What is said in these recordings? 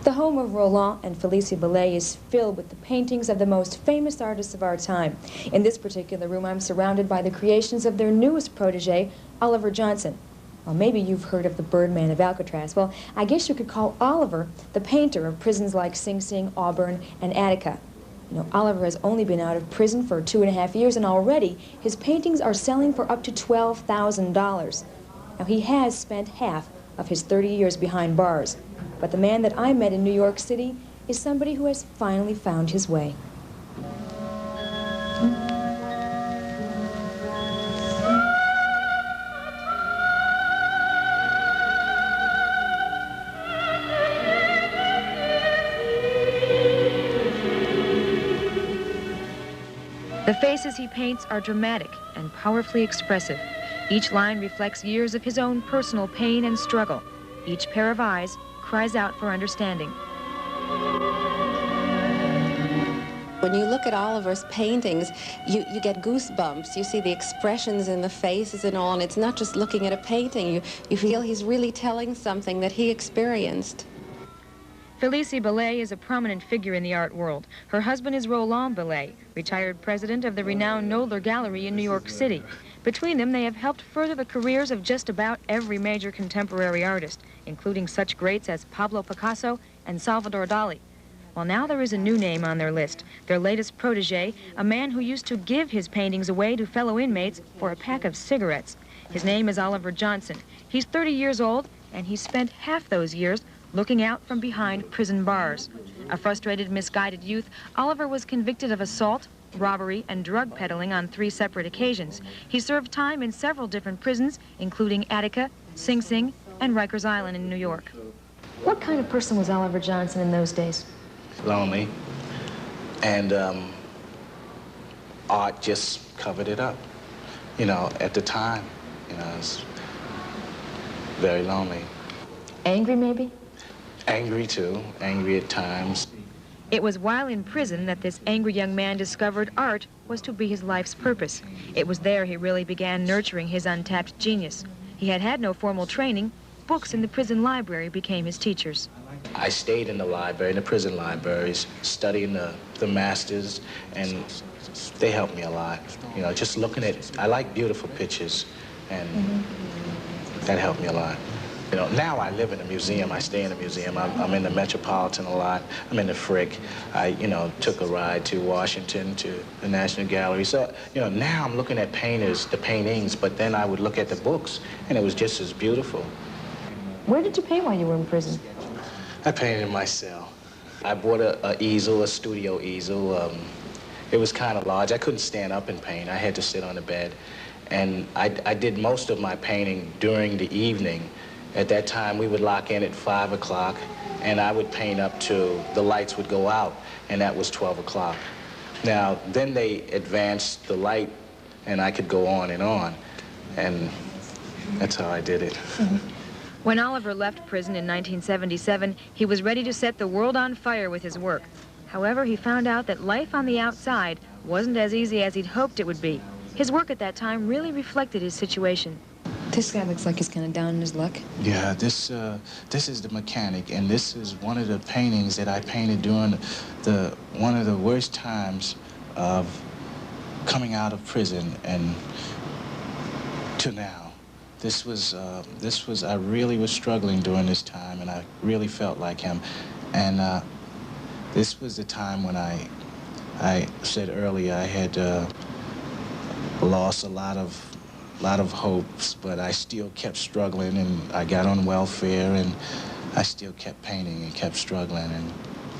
The home of Roland and Felicie Belay is filled with the paintings of the most famous artists of our time. In this particular room, I'm surrounded by the creations of their newest protege, OliverJohnson. Well, maybe you've heard of the Birdman of Alcatraz. Well, I guess you could call Oliver the painter of prisons like Sing Sing, Auburn, and Attica. You know, Oliver has only been out of prison for 2.5 years, and already his paintings are selling for up to $12,000. Now, he has spent half of his 30 years behind bars. But the man that I met in New York City is somebody who has finally found his way. The faces he paints are dramatic and powerfully expressive. Each line reflects years of his own personal pain and struggle. Each pair of eyes cries out for understanding. When you look at Oliver's paintings, you get goosebumps. You see the expressions in the faces and all, and it's not just looking at a painting. You feel he's really telling something that he experienced. Felicie Belay is a prominent figure in the art world. Her husband is Roland Belay, retired president of the renowned Knoedler Gallery in New York City. Between them, they have helped further the careers of just about every major contemporary artist, including such greats as Pablo Picasso and Salvador Dali. Well, now there is a new name on their list, their latest protege, a man who used to give his paintings away to fellow inmates for a pack of cigarettes. His name is OliverJohnson. He's 30 years old, and he spent half those years looking out from behind prison bars. A frustrated, misguided youth, Oliver was convicted of assault, robbery, and drug peddling on 3 separate occasions. He served time in several different prisons, including Attica, Sing Sing, and Rikers Island in New York. What kind of person was OliverJohnson in those days? Lonely, and art just covered it up. You know, at the time, you know, I was very lonely. Angry, maybe? Angry, too. Angry at times. It was while in prison that this angry young man discovered art was to be his life's purpose. It was there he really began nurturing his untapped genius. He had had no formal training. Books in the prison library became his teachers. I stayed in the library, in the prison libraries, studying the masters, and they helped me a lot. You know, just looking at, I like beautiful pictures, and that helped me a lot. You know, now I live in a museum. I stay in a museum. I'm in the Metropolitan a lot. I'm in the Frick. I, you know, took a ride to Washington, to the National Gallery. So, you know, now I'm looking at painters, the paintings, but then I would look at the books, and it was just as beautiful. Where did you paint while you were in prison? I painted in my cell. I bought a easel, a studio easel. It was kind of large. I couldn't stand up and paint. I had to sit on the bed. And I did most of my painting during the evening. At that time, we would lock in at 5 o'clock, and I would paint up till the lights would go out, and that was 12 o'clock. Now, then they advanced the light, and I could go on, and that's how I did it. When Oliver left prison in 1977, he was ready to set the world on fire with his work. However, he found out that life on the outside wasn't as easy as he'd hoped it would be. His work at that time really reflected his situation. This guy looks like he's kind of down in his luck. Yeah, this is the mechanic, and this is one of the paintings that I painted during one of the worst times of coming out of prison and to now. This was, I really was struggling during this time, and I really felt like him. And this was the time when I said earlier I had lost a lot of hopes, but I still kept struggling, and I got on welfare, and I still kept painting and kept struggling, and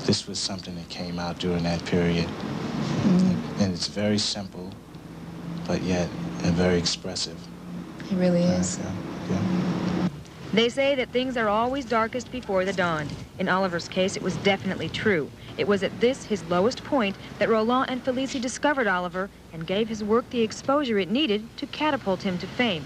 this was something that came out during that period. And it's very simple, but yet very expressive. He really is. Yeah. They say that things are always darkest before the dawn. In Oliver's case, it was definitely true. It was at this, his lowest point, that Roland and Felicie discovered Oliver and gave his work the exposure it needed to catapult him to fame.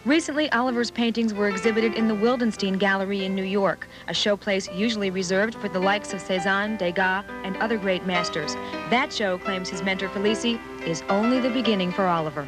Recently, Oliver's paintings were exhibited in the Wildenstein Gallery in New York, a showplace usually reserved for the likes of Cézanne, Degas, and other great masters. That show, claims his mentor Felici, is only the beginning for Oliver.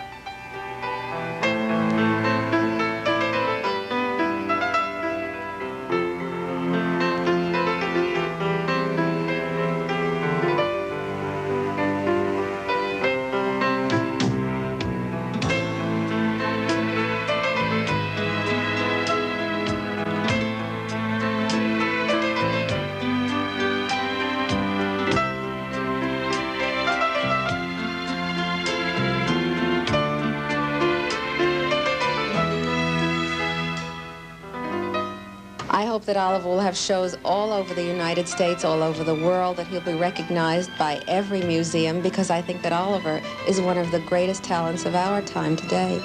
I hope that Oliver will have shows all over the United States, all over the world, that he'll be recognized by every museum, because I think that Oliver is one of the greatest talents of our time today.